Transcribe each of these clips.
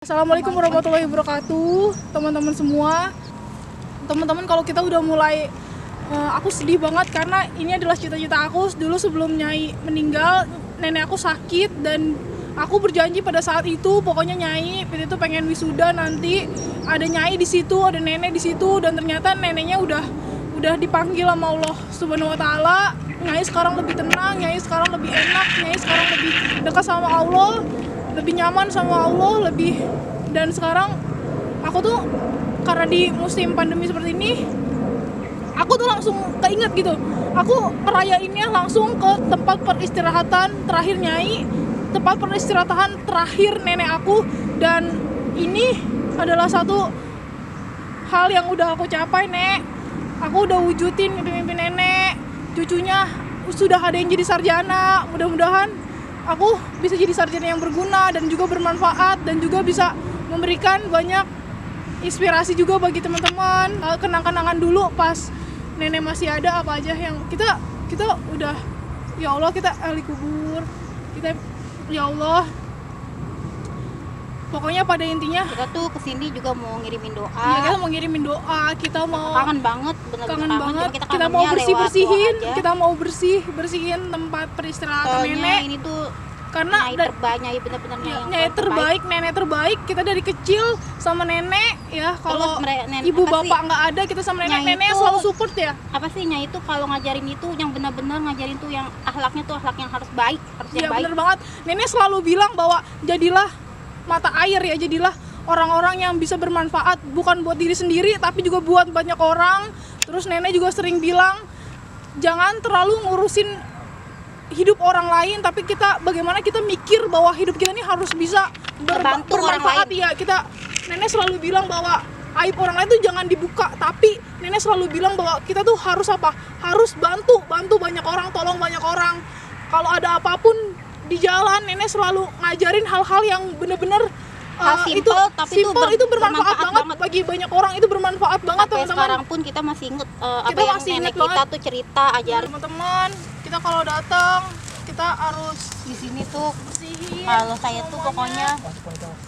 Assalamualaikum warahmatullahi wabarakatuh, teman-teman semua. Teman-teman, kalau kita udah mulai, aku sedih banget karena ini adalah cita-cita aku. Dulu sebelum Nyai meninggal, nenek aku sakit dan aku berjanji pada saat itu, pokoknya Nyai itu pengen wisuda nanti ada Nyai di situ, ada nenek di situ, dan ternyata neneknya udah dipanggil sama Allah Subhanahu wa taala. Nyai sekarang lebih tenang, Nyai sekarang lebih enak, Nyai sekarang lebih dekat sama Allah, lebih nyaman sama Allah, dan sekarang aku tuh karena di musim pandemi seperti ini aku tuh langsung keinget gitu, aku ngerayainnya langsung ke tempat peristirahatan terakhir Nyai, tempat peristirahatan terakhir nenek aku, dan ini adalah satu hal yang udah aku capai. Nek, aku udah wujudin mimpi-mimpi nenek, cucunya sudah ada yang jadi sarjana. Mudah-mudahan aku bisa jadi sarjana yang berguna dan juga bermanfaat, dan juga bisa memberikan banyak inspirasi juga bagi teman-teman. Kenang-kenangan dulu pas nenek masih ada, apa aja yang kita udah, ya Allah, kita ahli kubur, kita ya Allah. Pokoknya pada intinya kita tuh kesini juga mau ngirimin doa. Iya, kita mau ngirimin doa, kita mau kangen banget, kangen banget. Kita mau bersihin, kita mau bersihin tempat peristirahatan nenek. Ini tuh karena Nyai terbaik, Nyai benar-benar Nyai terbaik, nenek terbaik. Kita dari kecil sama nenek ya. Kalau ibu bapak nggak ada, kita sama nenek selalu support ya. Apa sih Nyai itu kalau ngajarin itu yang benar-benar ngajarin tuh yang akhlaknya tuh akhlak yang harus baik, harus yang baik. Bener banget. Nenek selalu bilang bahwa jadilah mata air ya, jadilah orang-orang yang bisa bermanfaat, bukan buat diri sendiri tapi juga buat banyak orang. Terus nenek juga sering bilang jangan terlalu ngurusin hidup orang lain, tapi bagaimana kita mikir bahwa hidup kita ini harus bisa bermanfaat ya. Nenek selalu bilang bahwa aib orang lain itu jangan dibuka, tapi nenek selalu bilang bahwa kita tuh harus apa? Harus bantu banyak orang, tolong banyak orang. Kalau ada apapun di jalan, nenek selalu ngajarin hal-hal yang benar-benar simple, itu bermanfaat banget bagi banyak orang, itu bermanfaat banget teman-teman. Sekarang pun kita masih inget apa yang nenek kita tuh cerita ajar. Teman-teman, kita kalau datang kita harus di sini tuh bersihin. Kalau saya tuh pokoknya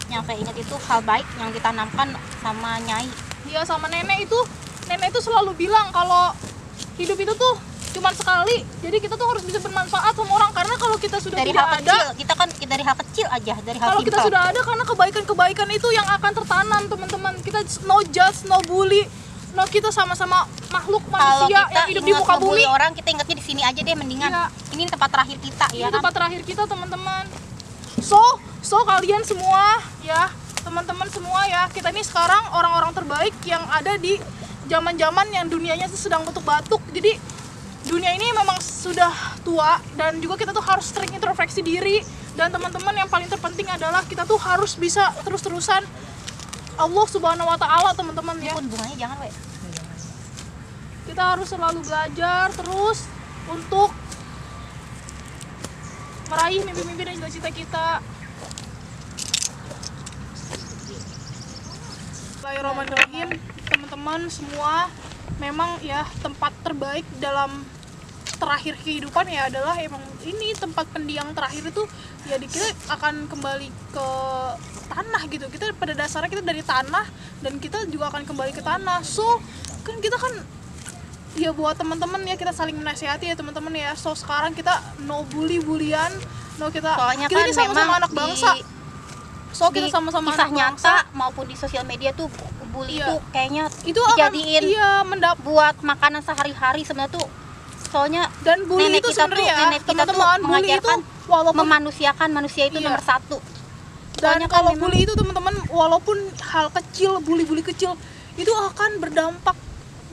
yang saya ingat itu hal baik yang ditanamkan sama Nyai. Iya, sama nenek itu selalu bilang kalau hidup itu tuh cuma sekali, jadi kita tuh harus bisa bermanfaat sama orang. Karena kalau kita sudah dari tidak hal ada, kecil, kita kan dari hal kecil aja, dari hal kalau simpel. kita sudah ada, karena kebaikan itu yang akan tertanam teman-teman. Kita no judge, no bully, no, kita sama-sama makhluk manusia yang hidup di muka bumi. Orang kita ingatnya di sini aja deh mendingan. Ya. Ini tempat terakhir kita ya. Ini tempat terakhir kita teman-teman. So kalian semua ya, teman-teman semua ya, kita ini sekarang orang-orang terbaik yang ada di zaman-zaman yang dunianya sedang batuk-batuk. Jadi dunia ini memang sudah tua, dan juga kita tuh harus sering introspeksi diri. Dan teman-teman, yang paling terpenting adalah kita tuh harus bisa terus-terusan Allah Subhanahu wa taala, teman-teman ya. Bunganya jangan, we. Kita harus selalu belajar terus untuk meraih mimpi-mimpi dan cita-cita kita. Bismillahirrahmanirrahim. Teman-teman semua, memang ya tempat terbaik dalam terakhir kehidupan ya adalah emang ini tempat pendiam terakhir itu ya. Kita akan kembali ke tanah gitu. Kita pada dasarnya kita dari tanah, dan kita juga akan kembali ke tanah. So kan kita kan ya, buat teman-teman ya, kita saling menasihati ya teman-teman ya. So sekarang kita no bully-bulian, no, kita kan sama-sama anak bangsa. So kita sama-sama kisah anak nyata bangsa maupun di sosial media tuh bully iya. itu kayaknya itu dijadiin buat makanan sehari-hari sebenarnya tuh. Soalnya dan bully nenek itu kita tuh, sebenarnya teman-teman mengajarkan memanusiakan manusia itu nomor satu. Dan soalnya kalau kan bully itu teman-teman, walaupun hal kecil, bully kecil itu akan berdampak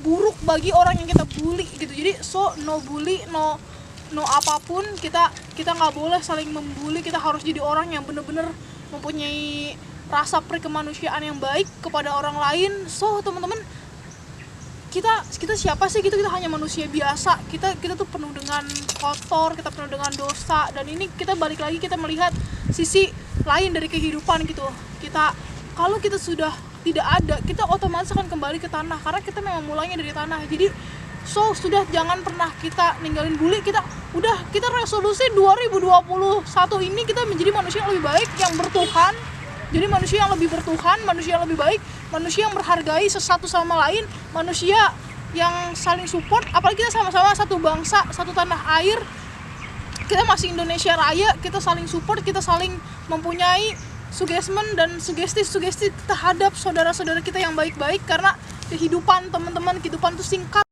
buruk bagi orang yang kita bully gitu. Jadi no bully, no apapun, kita nggak boleh saling membuli. Kita harus jadi orang yang benar-benar mempunyai rasa perkemanusiaan yang baik kepada orang lain. So teman-teman, kita siapa sih? Kita hanya manusia biasa. Kita tuh penuh dengan kotor, kita penuh dengan dosa. Dan ini kita balik lagi, kita melihat sisi lain dari kehidupan gitu. Kalau kita sudah tidak ada, kita otomatis akan kembali ke tanah, karena kita memang mulainya dari tanah. Jadi sudah jangan pernah kita ninggalin bully. Kita resolusi 2021 ini kita menjadi manusia yang lebih baik, yang bertuhan, Jadi manusia yang lebih bertuhan, manusia yang lebih baik, manusia yang menghargai sesatu sama lain, manusia yang saling support. Apalagi kita sama-sama satu bangsa, satu tanah air, kita masih Indonesia Raya, kita saling support, kita saling mempunyai suggestion dan sugesti terhadap saudara-saudara kita yang baik-baik. Karena kehidupan teman-teman, kehidupan itu singkat.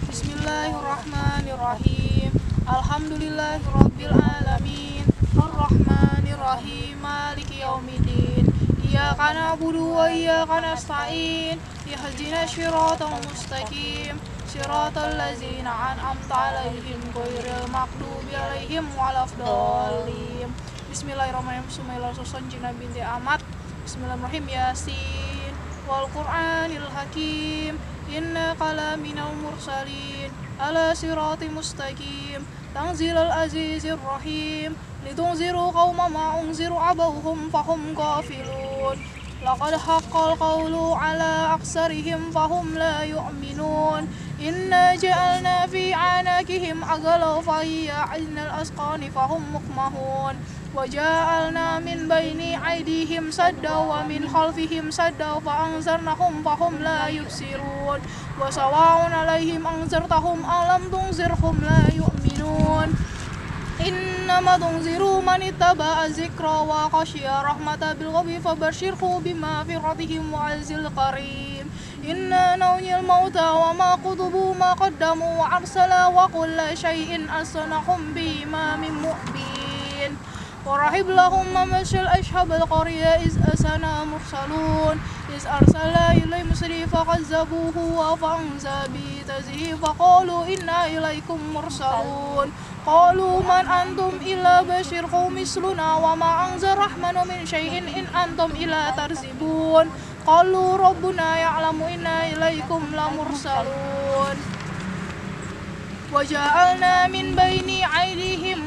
Bismillahirrahmanirrahim. Alhamdulillahirabbil alamin. Arrahmanirrahim. Maliki yaumiddin. Iyyaka na'budu wa iyyaka nasta'in. Ihdinas siratal mustaqim. Siratal ladzina an'amta 'alaihim ghairil maghdubi 'alaihim waladdallin. Bismillahirrahmanirrahim. Bismillahirrahmanirrahim. Binti Ahmad. Bismillahirrahmanirrahim. Yasin wal Qur'anil Hakim. Innaka laminal mursalin ala siratim mustaqim. Tanzilal azizir rahim. Litunziru qauman ma unziru abahum fahum ghafilun. Laqad haqqal qawlu ala aksarihim fahum la yu'minun. Inna ja'alna fi anakihim aghlaw fahiyya 'alal asqani fahum muqmahun. وجعلنا من بين أيديهم سدا ومن خلفهم سدا فأنذرناهم فهم لا يبصرون وسواء عليهم أنذرتهم أم لم تنذرهم لا يؤمنون إنما تنذر من اتبع الذكر وخشي الرحمة بالغيب فبشره بمغفرة وعز الكريم إنا نحيي الموتى وما كتبوا ما قدموا وأرسلوا وكل شيء أحصيناه بإمام مبين ورحب لهم مثل أصحاب القرية إذ أسنا مرسلون إذ أرسل إليهم رسلا فكذبوه فأنزل بتزيه فقالوا إنا إليكم مرسلون قالوا من أنتم إلا بشر مثلنا وما أنزل الرحمن من شيء إن أنتم إلا تكذبون قالوا ربنا يعلم إنا إليكم لمرسلون وجعلنا من بين أيديهم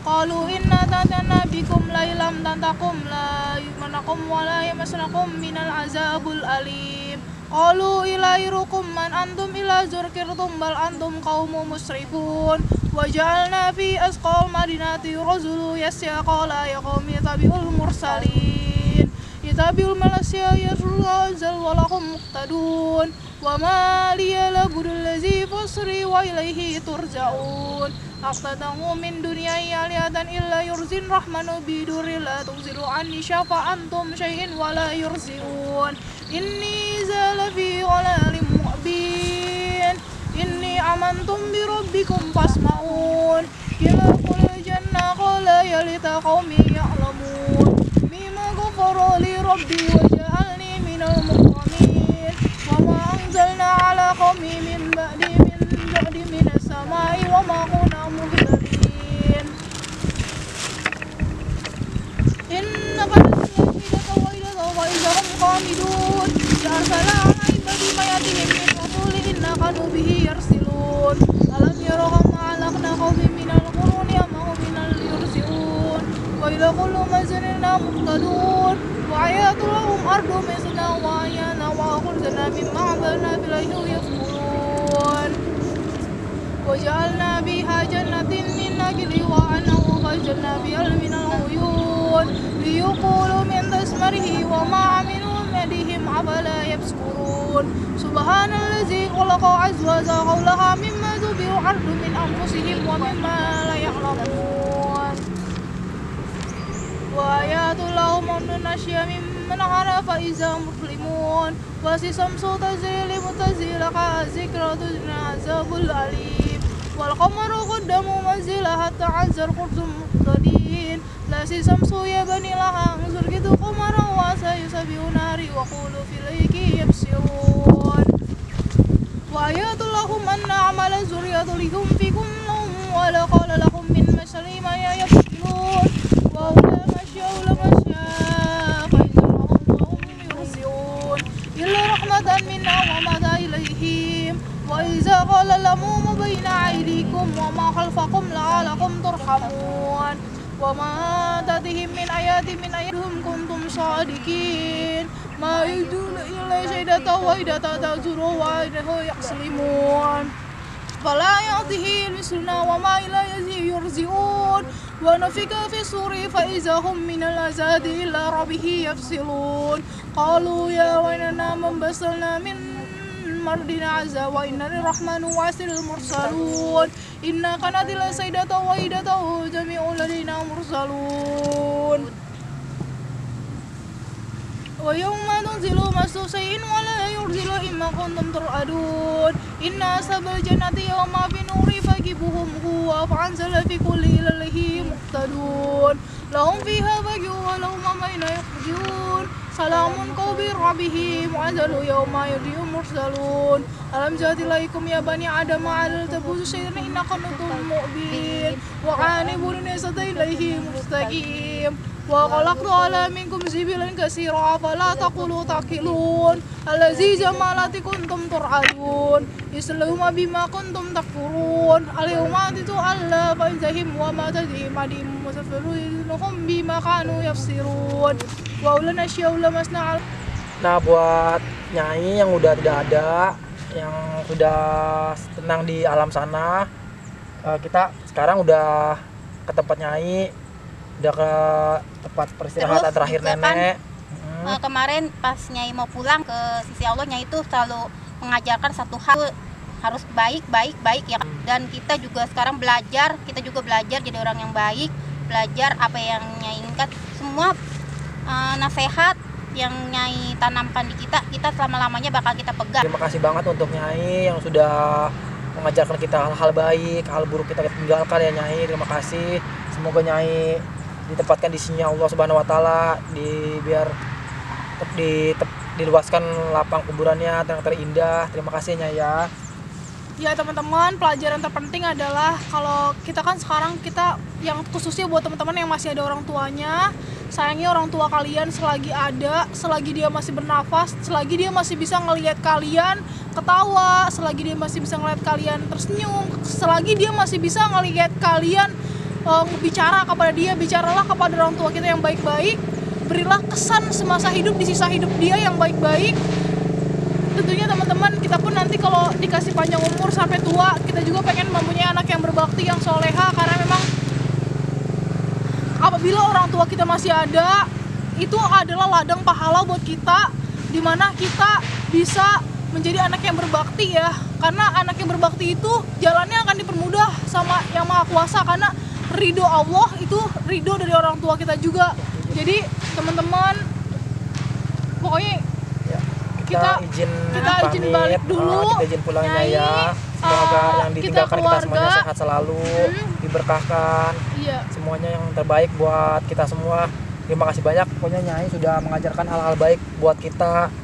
قالوا إنا تأتنا بكم ليلا تنتقم لا يمنعكم ولا يمسنكم من العذاب الأليم قالوا إلهكم من أنتم إلا ذكرتم بل أنتم قوم مسرفون وجعلنا في أسقى المدينة رجل يسعى قال يا قوم اتبعوا المرسلين اتبعوا المرسلين يرسل ولهم مقتدون وما لي لعبد الذي فسري وإليه ترجعون أقتدموا من دنيا آلهة إلا يرزي الرحمن بدر لا تنزل عني شفاعة أنتم شيء ولا يرزقون إني زال في ضلال مبين إني آمنتم بربكم فاسمعون إلى كل الجنة قال يا ليت قومي يعلمون بما غفر لي ربي وجعلني من المكرمين وما أنزلنا على قومي من بعد من السماء وما كنا مهتدين إن قد وإذا هم قامدون أرسل عبادي ما يأتيهم من رسول إنا كانوا به يرسلون ألم يروا كما أهلكنا قومهم من القرون وما هم من اليرسلون وإذا كل مزرنا مقتدون وآيات لهم أرض مثلنا وآيانا وأخرجنا من معبدنا بالله يكفرون وجعلنا بها جنة من نخيل وعنب وفجرنا بها من العيون ليقولوا من ثمره وما عملوا بأيديهم أفلا يشكرون سبحان الذي خلق أزواجا كلها مما تنبت الأرض من أنفسهم ومما لا يعلمون وآيات لهم أن نشأ ممن عرف فإذا مسلمون والشمس تجري لمستقر لها ذكرى عذاب الأليم والقمر قدموا منزله حتى عز القرص المقتدين لا الشمس يبني لها انظر كده قمرا وسيسبح ناري وقول في الليل يبصرون وآيات لهم أن أعمال ذرية لهم فيكم لهم ولا قال لهم من مشر ما يبصرون وأولى مشيوا لمشاء فإذا هم يرسلون إلا رحمة منا ومدى إليهم وإذا قال لهم بين أيديكم وما خلفكم لعلكم ترحمون وما تأتيهم من آيات من آياتهم كنتم صادقين ما يدون إلا شهادة وإذا تزوروا وإذا يسلمون فلا يأتيه مثلنا وما إليه يرجعون ونفخ في الصور فإذا هم من العذاب إلى ربه يفصلون قالوا يا ويلنا من بصرنا من مرضنا عزا وإن للرحمن واسع المرسلون إنا كانت السيدة وإيدته جميع لدينا مرسلون ويوم تنزل مس شيء ولا يرزل إما كنتم ترعدون إن أصحاب الجنة يوم في نور فكبهم هو فأنزل في كل إله مقتدون لهم فيها فجر ولهم بين يخرجون سلام قوم ربهم وأنزل يوم يدعو المرسلون ألم جاء إليكم يا بني آدم على تبوس شيئا إن كنتم مؤمنين وعانبوا الناس إليه مستقيم وخلقت على منكم جبلا كثيرا فلا تقولوا تعقلون الذي جمالات كنتم ترعدون يسلم بما كنتم تكفرون اليوم تتولى فإنزهم وما تدهم عليم وتفرونهم بما كانوا يفسرون وأولنا الشيء لمسنا. Nah, buat Nyai yang udah tidak ada, yang sudah tenang di alam sana, kita sekarang udah ke tempat Nyai, udah ke tempat peristirahatan terakhir juga nenek. Kemarin pas Nyai mau pulang ke sisi Allah, Nyai itu selalu mengajarkan satu hal, harus baik ya. Dan kita juga sekarang belajar, jadi orang yang baik, belajar apa yang Nyai inginkan. Semua nasihat yang Nyai tanamkan di kita selama-lamanya bakal kita pegang. Terima kasih banget untuk Nyai yang sudah mengajarkan kita hal-hal baik, hal buruk kita tinggalkan ya Nyai. Terima kasih. Semoga Nyai ditempatkan di sini Allah Subhanahu wa taala, biar diluaskan lapang kuburannya yang terindah. Terima kasih Nyai ya. Ya teman-teman, pelajaran terpenting adalah kalau kita kan sekarang kita yang khususnya buat teman-teman yang masih ada orang tuanya, sayangi orang tua kalian selagi ada, selagi dia masih bernafas, selagi dia masih bisa ngelihat kalian ketawa, selagi dia masih bisa ngelihat kalian tersenyum, selagi dia masih bisa ngelihat kalian bicara kepada dia. Bicaralah kepada orang tua kita yang baik-baik, berilah kesan semasa hidup di sisa hidup dia yang baik-baik. Tentunya teman-teman, kita pun nanti kalau dikasih panjang umur sampai tua, kita juga pengen mempunyai anak yang berbakti, yang soleha, karena memang apabila orang tua kita masih ada, itu adalah ladang pahala buat kita, dimana kita bisa menjadi anak yang berbakti ya. Karena anak yang berbakti itu jalannya akan dipermudah sama Yang Maha Kuasa, karena ridho Allah itu ridho dari orang tua kita juga. Jadi teman-teman, pokoknya kita izin balik dulu, kita izin pulangnya ya. Semoga yang ditinggalkan kita semuanya sehat selalu, diberkahkan. Iya. Semuanya yang terbaik buat kita semua. Terima kasih banyak pokoknya Nyai sudah mengajarkan hal-hal baik buat kita,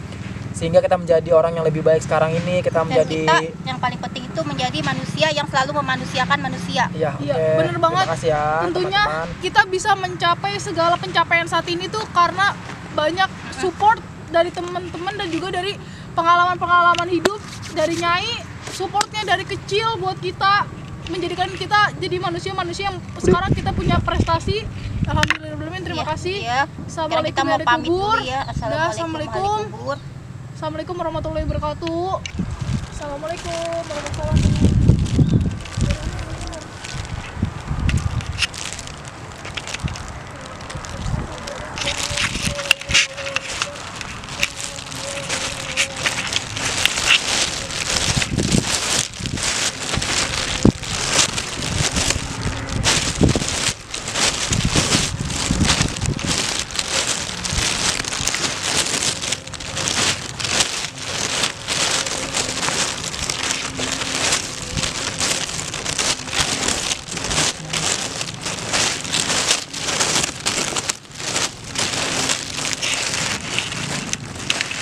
sehingga kita menjadi orang yang lebih baik sekarang ini. Kita menjadi, dan kita yang paling penting itu menjadi manusia yang selalu memanusiakan manusia. Iya, bener banget. Terima kasih ya, tentunya teman-teman. kita bisa mencapai segala pencapaian saat ini tuh karena banyak support dari teman-teman dan juga dari pengalaman-pengalaman hidup dari Nyai. Supportnya dari kecil buat kita, menjadikan kita jadi manusia-manusia yang sekarang kita punya prestasi. Alhamdulillah, terima kasih. Iya. Assalamualaikum Kita mau pamit kubur. dulu ya. Assalamualaikum. Assalamualaikum. Assalamualaikum warahmatullahi wabarakatuh. Assalamualaikum warahmatullahi wabarakatuh.